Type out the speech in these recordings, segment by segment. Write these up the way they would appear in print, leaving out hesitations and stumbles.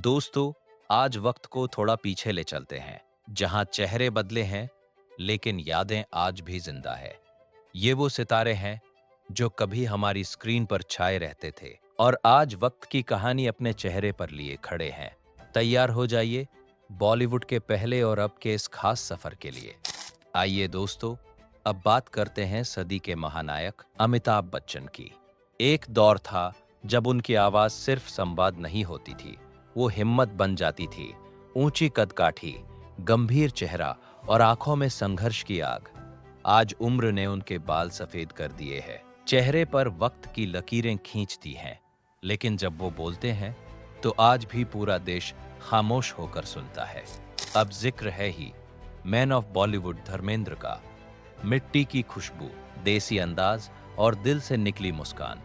दोस्तों, आज वक्त को थोड़ा पीछे ले चलते हैं, जहां चेहरे बदले हैं, लेकिन यादें आज भी जिंदा है। ये वो सितारे हैं जो कभी हमारी स्क्रीन पर छाए रहते थे और आज वक्त की कहानी अपने चेहरे पर लिए खड़े हैं। तैयार हो जाइए बॉलीवुड के पहले और अब के इस खास सफर के लिए। आइए दोस्तों, अब बात करते हैं सदी के महानायक अमिताभ बच्चन की। एक दौर था जब उनकी आवाज सिर्फ संवाद नहीं होती थी, वो हिम्मत बन जाती थी। ऊंची कदकाठी, गंभीर चेहरा और आंखों में संघर्ष की आग। आज उम्र ने उनके बाल सफेद कर दिए हैं, चेहरे पर वक्त की लकीरें खींचती हैं, लेकिन जब वो बोलते हैं तो आज भी पूरा देश खामोश होकर सुनता है। अब जिक्र है ही मैन ऑफ बॉलीवुड धर्मेंद्र का। मिट्टी की खुशबू, देसी अंदाज और दिल से निकली मुस्कान।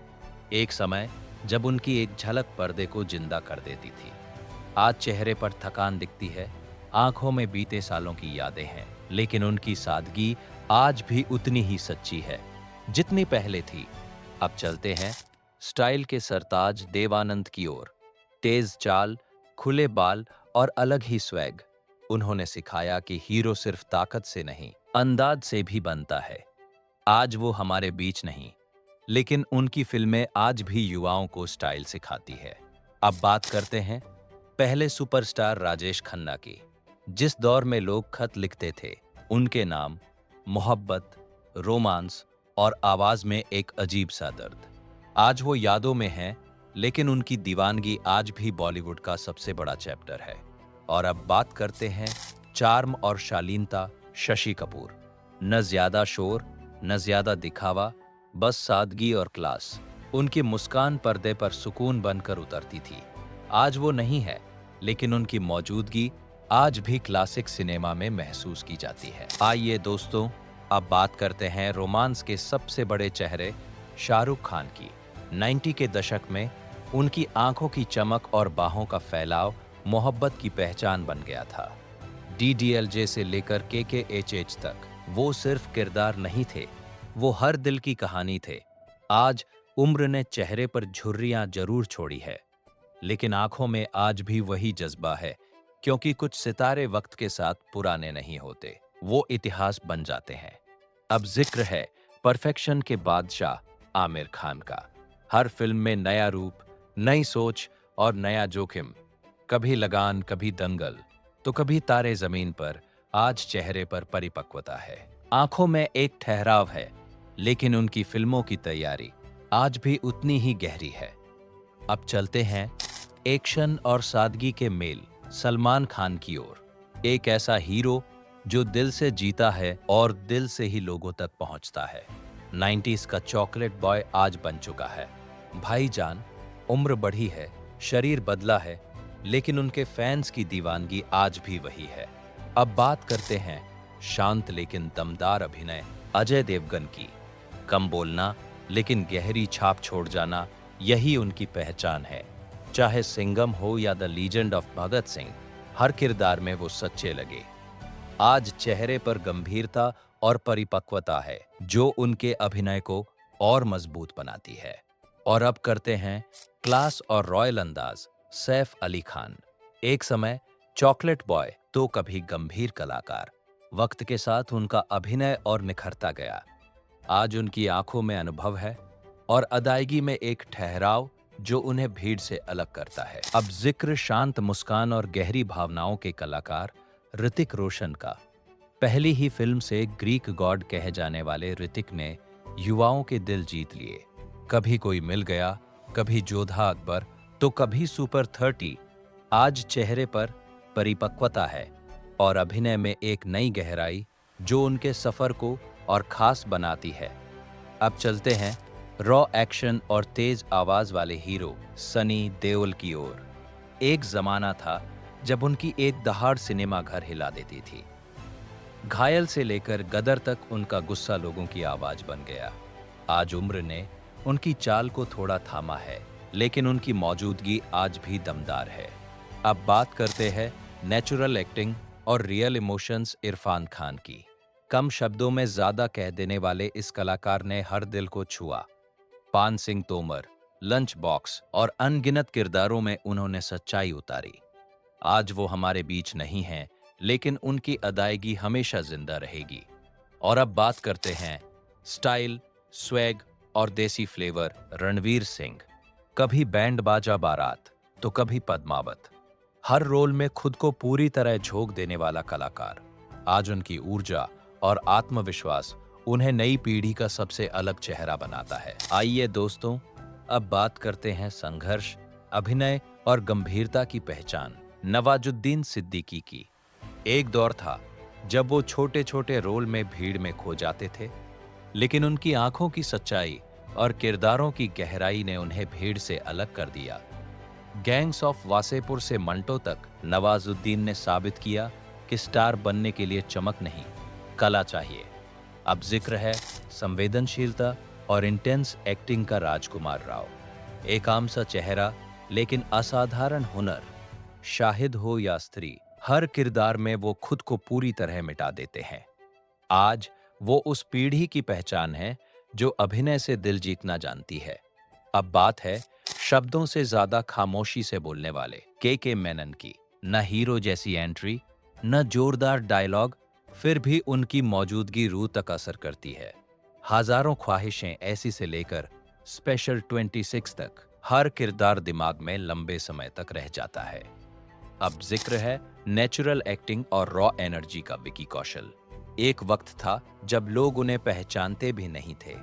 एक समय जब उनकी एक झलक पर्दे को जिंदा कर देती थी। आज चेहरे पर थकान दिखती है, आंखों में बीते सालों की यादें हैं, लेकिन उनकी सादगी आज भी उतनी ही सच्ची है जितनी पहले थी। अब चलते हैं स्टाइल के सरताज देवानंद की ओर। तेज चाल, खुले बाल और अलग ही स्वैग। उन्होंने सिखाया कि हीरो सिर्फ ताकत से नहीं, अंदाज से भी बनता है। आज वो हमारे बीच नहीं, लेकिन उनकी फिल्में आज भी युवाओं को स्टाइल सिखाती है। अब बात करते हैं पहले सुपरस्टार राजेश खन्ना की। जिस दौर में लोग खत लिखते थे, उनके नाम, मोहब्बत, रोमांस और आवाज में एक अजीब सा दर्द। आज वो यादों में हैं, लेकिन उनकी दीवानगी आज भी बॉलीवुड का सबसे बड़ा चैप्टर है। और अब बात करते हैं चार्म और शालीनता शशि कपूर। न ज्यादा शोर, न ज्यादा दिखावा, बस सादगी और क्लास। उनकी मुस्कान पर्दे पर सुकून बनकर उतरती थी। आज वो नहीं है, लेकिन उनकी मौजूदगी आज भी क्लासिक सिनेमा में महसूस की जाती है। आइए दोस्तों, अब बात करते हैं रोमांस के सबसे बड़े चेहरे शाहरुख खान की। 90 के दशक में उनकी आंखों की चमक और बाहों का फैलाव मोहब्बत की पहचान बन गया था। डीडीएलजे से लेकर केकेएचएच तक वो सिर्फ किरदार नहीं थे, वो हर दिल की कहानी थे। आज उम्र ने चेहरे पर झुर्रियां जरूर छोड़ी है, लेकिन आंखों में आज भी वही जज्बा है, क्योंकि कुछ सितारे वक्त के साथ पुराने नहीं होते, वो इतिहास बन जाते हैं। अब जिक्र है परफेक्शन के बादशाह आमिर खान का। हर फिल्म में नया रूप, नई सोच और नया जोखिम। कभी लगान, कभी दंगल, तो कभी तारे जमीन पर। आज चेहरे पर परिपक्वता है, आंखों में एक ठहराव है, लेकिन उनकी फिल्मों की तैयारी आज भी उतनी ही गहरी है। अब चलते हैं एक्शन और सादगी के मेल सलमान खान की ओर। एक ऐसा हीरो जो दिल से जीता है और दिल से ही लोगों तक पहुंचता है। 90s का चॉकलेट बॉय आज बन चुका है। भाईजान, उम्र बढ़ी है, शरीर बदला है, लेकिन उनके फैंस की दीवानगी आज भी वही है। अब बात करते हैं शांत लेकिन दमदार अभिनय अजय देवगन की। कम बोलना लेकिन गहरी छाप छोड़ जाना, यही उनकी पहचान है। चाहे सिंघम हो या the legend of Bhagat Singh, हर किरदार में वो सच्चे लगे। आज चेहरे पर गंभीरता और परिपक्वता है, जो उनके अभिनय को और मजबूत बनाती है। और अब करते हैं क्लास और रॉयल अंदाज सैफ अली खान। एक समय चॉकलेट बॉय तो कभी गंभीर कलाकार। वक्त के साथ उनका अभिनय और निखरता गया। आज उनकी आंखों में अनुभव है और अदायगी में एक ठहराव जो उन्हें भीड़ से अलग करता है। अब जिक्र शांत मुस्कान और गहरी भावनाओं के कलाकार ऋतिक रोशन का। पहली ही फिल्म से ग्रीक गॉड कहे जाने वाले ऋतिक ने युवाओं के दिल जीत लिए। कभी कोई मिल गया, कभी जोधा अकबर, तो कभी सुपर 30। आज चेहरे पर परिपक्वता है और अभिनय में एक नई गहराई जो उनके सफर को और खास बनाती है। अब चलते हैं रॉ एक्शन और तेज आवाज वाले हीरो सनी देओल की ओर। एक जमाना था जब उनकी एक दहाड़ सिनेमा घर हिला देती थी। घायल से लेकर गदर तक उनका गुस्सा लोगों की आवाज बन गया। आज उम्र ने उनकी चाल को थोड़ा थामा है, लेकिन उनकी मौजूदगी आज भी दमदार है। अब बात करते हैं नेचुरल एक्टिंग और रियल इमोशंस इरफान खान की। कम शब्दों में ज्यादा कह देने वाले इस कलाकार ने हर दिल को छुआ। पान सिंह तोमर, लंच बॉक्स और अनगिनत किरदारों में उन्होंने सच्चाई उतारी। आज वो हमारे बीच नहीं हैं, लेकिन उनकी अदायगी हमेशा जिंदा रहेगी। और अब बात करते हैं स्टाइल, स्वैग और देसी फ्लेवर रणवीर सिंह। कभी बैंड बाजा बारात, तो कभी पद्मावत। हर रोल में खुद को पूरी तरह झोंक देने वाला कलाकार। आज उनकी ऊर्जा और आत्मविश्वास उन्हें नई पीढ़ी का सबसे अलग चेहरा बनाता है। आइए दोस्तों, अब बात करते हैं संघर्ष, अभिनय और गंभीरता की पहचान नवाजुद्दीन सिद्दीकी की। एक दौर था जब वो छोटे छोटे रोल में भीड़ में खो जाते थे, लेकिन उनकी आंखों की सच्चाई और किरदारों की गहराई ने उन्हें भीड़ से अलग कर दिया। गैंग्स ऑफ वासेपुर से मंटो तक नवाजुद्दीन ने साबित किया कि स्टार बनने के लिए चमक नहीं, कला चाहिए। अब जिक्र है संवेदनशीलता और इंटेंस एक्टिंग का राजकुमार राव। एक आम सा चेहरा लेकिन असाधारण हुनर। शाहिद हो या स्त्री, हर किरदार में वो खुद को पूरी तरह मिटा देते हैं। आज वो उस पीढ़ी की पहचान है जो अभिनय से दिल जीतना जानती है। अब बात है शब्दों से ज्यादा खामोशी से बोलने वाले के मेनन की। न हीरो जैसी एंट्री, न जोरदार डायलॉग, फिर भी उनकी मौजूदगी रूह तक असर करती है। हजारों ख्वाहिशें ऐसी से लेकर स्पेशल 26 तक हर किरदार दिमाग में लंबे समय तक रह जाता है। अब जिक्र है नेचुरल एक्टिंग और रॉ एनर्जी का विकी कौशल। एक वक्त था जब लोग उन्हें पहचानते भी नहीं थे,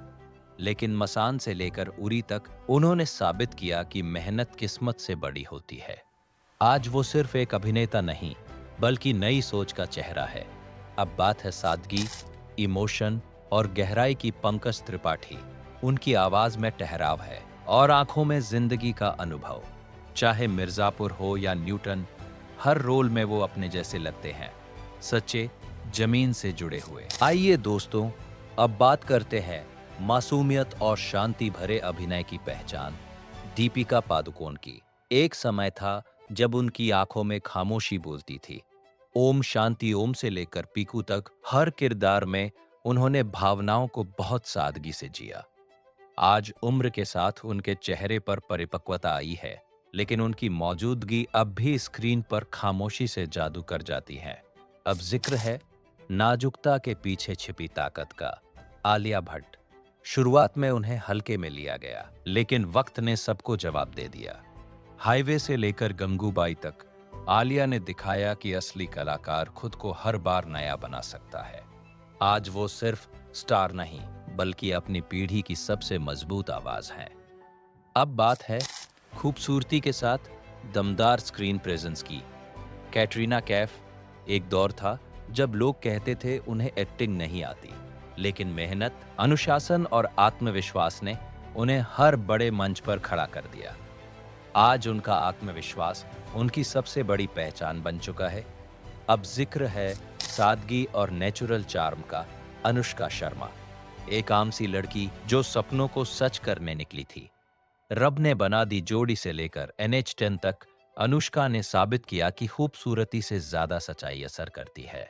लेकिन मसान से लेकर उरी तक उन्होंने साबित किया कि मेहनत किस्मत से बड़ी होती है। आज वो सिर्फ एक अभिनेता नहीं, बल्कि नई सोच का चेहरा है। अब बात है सादगी, इमोशन और गहराई की। पंकज त्रिपाठी, उनकी आवाज में ठहराव है और आंखों में जिंदगी का अनुभव। चाहे मिर्जापुर हो या न्यूटन, हर रोल में वो अपने जैसे लगते हैं, सच्चे, जमीन से जुड़े हुए। आइए दोस्तों, अब बात करते हैं मासूमियत और शांति भरे अभिनय की पहचान दीपिका पादुकोण की। एक समय था जब उनकी आंखों में खामोशी बोलती थी। ओम शांति ओम से लेकर पीकू तक हर किरदार में उन्होंने भावनाओं को बहुत सादगी से जिया। आज उम्र के साथ उनके चेहरे पर परिपक्वता आई है, लेकिन उनकी मौजूदगी अब भी स्क्रीन पर खामोशी से जादू कर जाती है। अब जिक्र है नाजुकता के पीछे छिपी ताकत का। आलिया भट्ट, शुरुआत में उन्हें हल्के में लिया गया, लेकिन वक्त ने सबको जवाब दे दिया। हाईवे से लेकर गंगूबाई तक आलिया ने दिखाया कि असली कलाकार खुद को हर बार नया बना सकता है। आज वो सिर्फ स्टार नहीं, बल्कि अपनी पीढ़ी की सबसे मजबूत आवाज है। अब बात है खूबसूरती के साथ दमदार स्क्रीन प्रेजेंस की। कैटरीना कैफ, एक दौर था जब लोग कहते थे उन्हें एक्टिंग नहीं आती, लेकिन मेहनत, अनुशासन और आत्मविश्वास ने उन्हें हर बड़े मंच पर खड़ा कर दिया। आज उनका आत्मविश्वास उनकी सबसे बड़ी पहचान बन चुका है। अब जिक्र है सादगी और नेचुरल चार्म का। अनुष्का शर्मा, एक आम सी लड़की जो सपनों को सच करने निकली थी। रब ने बना दी जोड़ी से लेकर NH10 तक अनुष्का ने साबित किया कि खूबसूरती से ज्यादा सच्चाई असर करती है।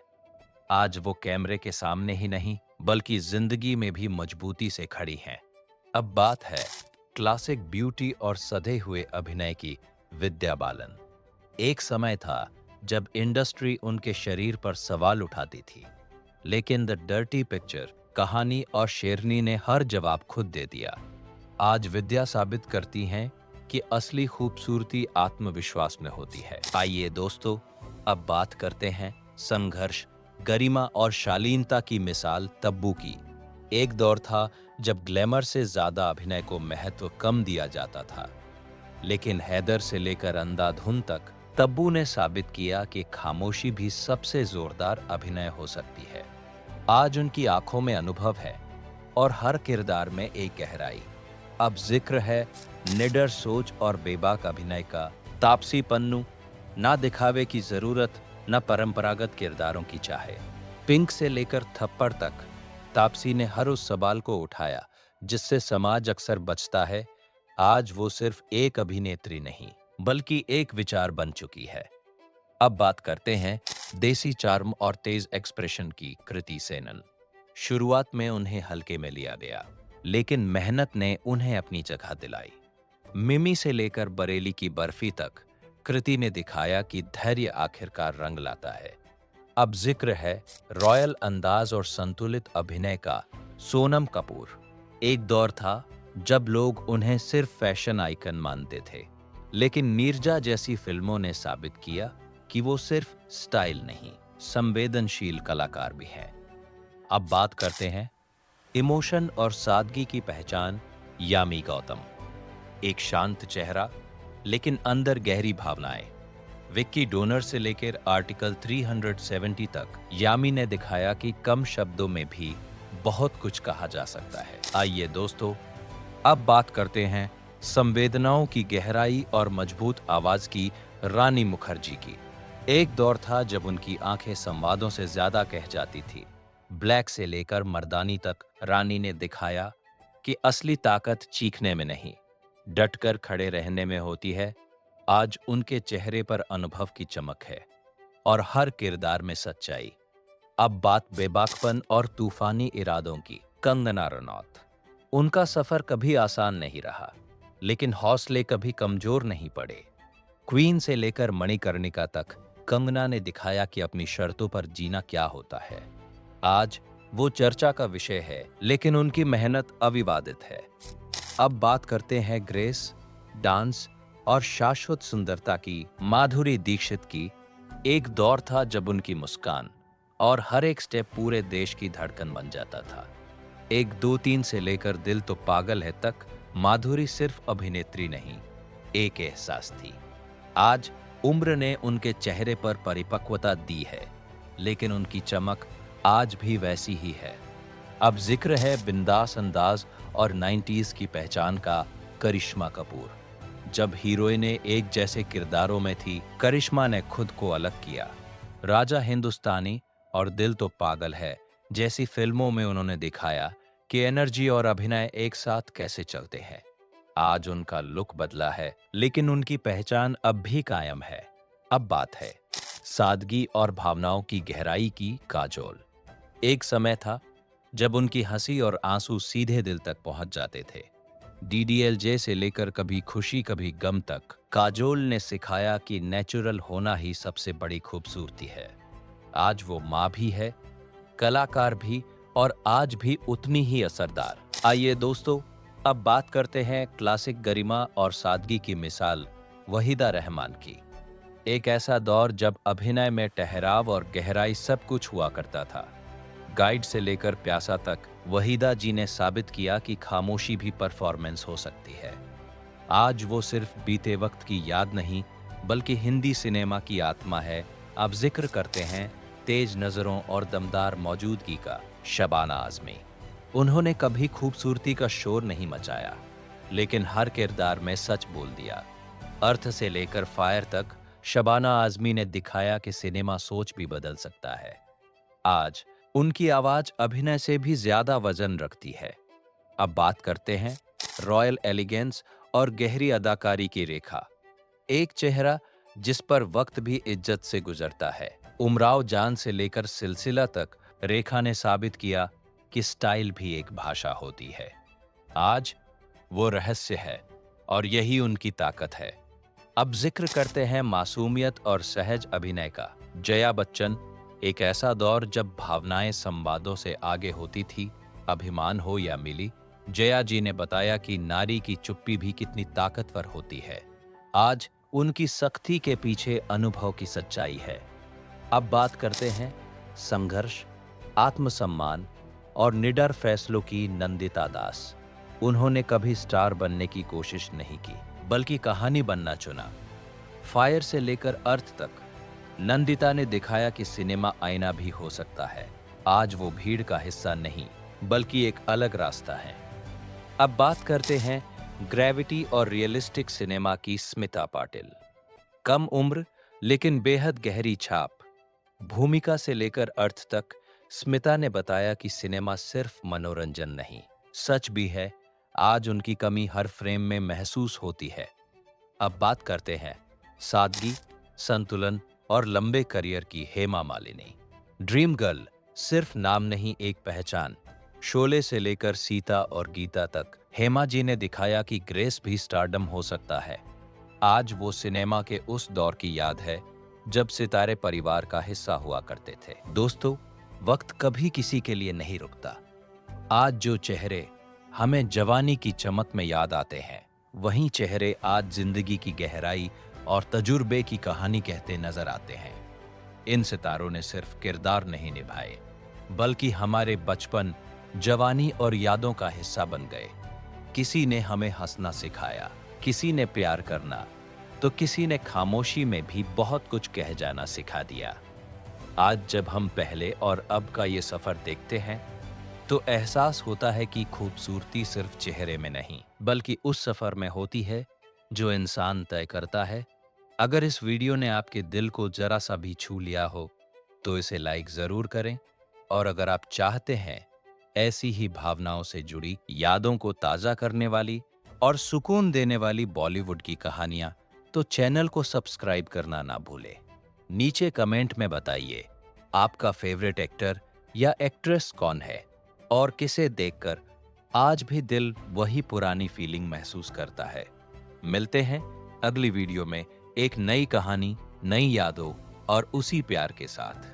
आज वो कैमरे के सामने ही नहीं, बल्कि जिंदगी में भी मजबूती से खड़ी हैं। अब बात है क्लासिक ब्यूटी और सधे हुए अभिनय की। विद्या बालन, एक समय था जब इंडस्ट्री उनके शरीर पर सवाल उठाती थी, लेकिन द डर्टी पिक्चर, कहानी और शेरनी ने हर जवाब खुद दे दिया। आज विद्या साबित करती हैं कि असली खूबसूरती आत्मविश्वास में होती है। आइए दोस्तों, अब बात करते हैं संघर्ष, गरिमा और शालीनता की मिसाल तब्बू की। एक दौर था जब ग्लैमर से ज्यादा अभिनय को महत्व कम दिया जाता था, लेकिन हैदर से लेकर अंधाधुन तक तब्बू ने साबित किया कि खामोशी भी सबसे जोरदार अभिनय हो सकती है। आज उनकी आंखों में अनुभव है और हर किरदार में एक गहराई। अब जिक्र है निडर सोच और बेबाक अभिनय का। तापसी पन्नू, ना दिखावे की जरूरत, न परंपरागत किरदारों की चाहे। पिंक से लेकर थप्पड़ तक तापसी ने हर उस सवाल को उठाया जिससे समाज अक्सर बचता है। आज वो सिर्फ एक अभिनेत्री नहीं, बल्कि एक विचार बन चुकी है। अब बात करते हैं देसी चार्म और तेज एक्सप्रेशन की। कृति सेनन, शुरुआत में उन्हें हल्के में लिया गया, लेकिन मेहनत ने उन्हें अपनी जगह दिलाई। मिमी से लेकर बरेली की बर्फी तक कृति ने दिखाया कि धैर्य आखिरकार रंग लाता है। अब जिक्र है रॉयल अंदाज और संतुलित अभिनय का। सोनम कपूर। एक दौर था जब लोग उन्हें सिर्फ फैशन आइकन मानते थे, लेकिन नीरजा जैसी फिल्मों ने साबित किया कि वो सिर्फ स्टाइल नहीं, संवेदनशील कलाकार भी हैं। अब बात करते हैं इमोशन और सादगी की पहचान। यामी गौतम। एक शांत चेहरा, लेकिन अंदर गहरी भावनाएं। विक्की डोनर से लेकर आर्टिकल 370 तक यामी ने दिखाया कि कम शब्दों में भी बहुत कुछ कहा जा सकता है। आइए दोस्तों, अब बात करते हैं संवेदनाओं की गहराई और मजबूत आवाज की रानी मुखर्जी की। एक दौर था जब उनकी आंखें संवादों से ज्यादा कह जाती थी। ब्लैक से लेकर मर्दानी तक रानी ने दिखाया कि असली ताकत चीखने में नहीं, डटकर खड़े रहने में होती है। आज उनके चेहरे पर अनुभव की चमक है और हर किरदार में सच्चाई। अब बात बेबाकपन और तूफानी इरादों की। कंगना रनौत। उनका सफर कभी आसान नहीं रहा, लेकिन हौसले कभी कमजोर नहीं पड़े। क्वीन से लेकर मणिकर्णिका तक कंगना ने दिखाया कि अपनी शर्तों पर जीना क्या होता है। आज वो चर्चा का विषय है, लेकिन उनकी मेहनत अविवादित है। अब बात करते हैं ग्रेस, डांस और शाश्वत सुंदरता की। माधुरी दीक्षित की। एक दौर था जब उनकी मुस्कान और हर एक स्टेप पूरे देश की धड़कन बन जाता था। एक 2-3 से लेकर दिल तो पागल है तक माधुरी सिर्फ अभिनेत्री नहीं, एक एहसास थी। आज उम्र ने उनके चेहरे पर परिपक्वता दी है, लेकिन उनकी चमक आज भी वैसी ही है। अब जिक्र है बिंदास अंदाज और 90s की पहचान का। करिश्मा कपूर। जब हीरोइनें एक जैसे किरदारों में थी, करिश्मा ने खुद को अलग किया। राजा हिंदुस्तानी और दिल तो पागल है जैसी फिल्मों में उन्होंने दिखाया कि एनर्जी और अभिनय एक साथ कैसे चलते हैं। आज उनका लुक बदला है, लेकिन उनकी पहचान अब भी कायम है। अब बात है सादगी और भावनाओं की गहराई की। काजोल। एक समय था जब उनकी हंसी और आंसू सीधे दिल तक पहुंच जाते थे। डीडीएलजे से लेकर कभी खुशी कभी गम तक काजोल ने सिखाया कि नेचुरल होना ही सबसे बड़ी खूबसूरती है। आज वो माँ भी है, कलाकार भी, और आज भी उतनी ही असरदार। आइए दोस्तों, अब बात करते हैं क्लासिक गरिमा और सादगी की मिसाल वहीदा रहमान की। एक ऐसा दौर जब अभिनय में ठहराव और गहराई सब कुछ हुआ करता था। गाइड से लेकर प्यासा तक वहीदा जी ने साबित किया कि खामोशी भी परफॉर्मेंस हो सकती है। आज वो सिर्फ बीते वक्त की याद नहीं, बल्कि हिंदी सिनेमा की आत्मा है। अब जिक्र करते हैं तेज नजरों और दमदार मौजूदगी का। शबाना आजमी। उन्होंने कभी खूबसूरती का शोर नहीं मचाया, लेकिन हर किरदार में सच बोल दिया। अर्थ से लेकर फायर तक शबाना आजमी ने दिखाया कि सिनेमा सोच भी बदल सकता है। आज उनकी आवाज अभिनय से भी ज्यादा वजन रखती है। अब बात करते हैं रॉयल एलिगेंस और गहरी अदाकारी की रेखा। एक चेहरा जिस पर वक्त भी इज्जत से गुजरता है। उमराव जान से लेकर सिलसिला तक रेखा ने साबित किया कि स्टाइल भी एक भाषा होती है। आज वो रहस्य है और यही उनकी ताकत है। अब जिक्र करते हैं मासूमियत और सहज अभिनय का। जया बच्चन। एक ऐसा दौर जब भावनाएं संवादों से आगे होती थी। अभिमान हो या मिली, जया जी ने बताया कि नारी की चुप्पी भी कितनी ताकतवर होती है। आज उनकी सख्ती के पीछे अनुभव की सच्चाई है। अब बात करते हैं संघर्ष, आत्मसम्मान और निडर फैसलों की। नंदिता दास। उन्होंने कभी स्टार बनने की कोशिश नहीं की, बल्कि कहानी बनना चुना। फायर से लेकर अर्थ तक नंदिता ने दिखाया कि सिनेमा आईना भी हो सकता है। आज वो भीड़ का हिस्सा नहीं, बल्कि एक अलग रास्ता है। अब बात करते हैं ग्रेविटी और रियलिस्टिक सिनेमा की। स्मिता पाटिल। कम उम्र लेकिन बेहद गहरी छाप। भूमिका से लेकर अर्थ तक स्मिता ने बताया कि सिनेमा सिर्फ मनोरंजन नहीं, सच भी है। आज उनकी कमी हर फ्रेम में महसूस होती है। अब बात करते हैं सादगी, संतुलन और लंबे करियर की। हेमा मालिनी। ड्रीम गर्ल सिर्फ नाम नहीं, एक पहचान। शोले से लेकर सीता और गीता तक हेमा जी ने दिखाया कि ग्रेस भी स्टारडम हो सकता है। आज वो सिनेमा के उस दौर की याद है जब सितारे परिवार का हिस्सा हुआ करते थे। दोस्तों, वक्त कभी किसी के लिए नहीं रुकता। आज जो चेहरे हमें जवानी की चमक में याद आते हैं, वहीं चेहरे आज जिंदगी की गहराई और तजुर्बे की कहानी कहते नजर आते हैं। इन सितारों ने सिर्फ किरदार नहीं निभाए, बल्कि हमारे बचपन, जवानी और यादों का हिस्सा बन गए। किसी ने हमें हंसना सिखाया, किसी ने प्यार करना, तो किसी ने खामोशी में भी बहुत कुछ कह जाना सिखा दिया। आज जब हम पहले और अब का ये सफर देखते हैं, तो एहसास होता है कि खूबसूरती सिर्फ चेहरे में नहीं, बल्कि उस सफर में होती है जो इंसान तय करता है। अगर इस वीडियो ने आपके दिल को जरा सा भी छू लिया हो, तो इसे लाइक जरूर करें। और अगर आप चाहते हैं ऐसी ही भावनाओं से जुड़ी, यादों को ताज़ा करने वाली और सुकून देने वाली बॉलीवुड की कहानियां, तो चैनल को सब्सक्राइब करना ना भूलें। नीचे कमेंट में बताइए आपका फेवरेट एक्टर या एक्ट्रेस कौन है और किसे देखकर आज भी दिल वही पुरानी फीलिंग महसूस करता है। मिलते हैं अगली वीडियो में एक नई कहानी, नई यादों और उसी प्यार के साथ।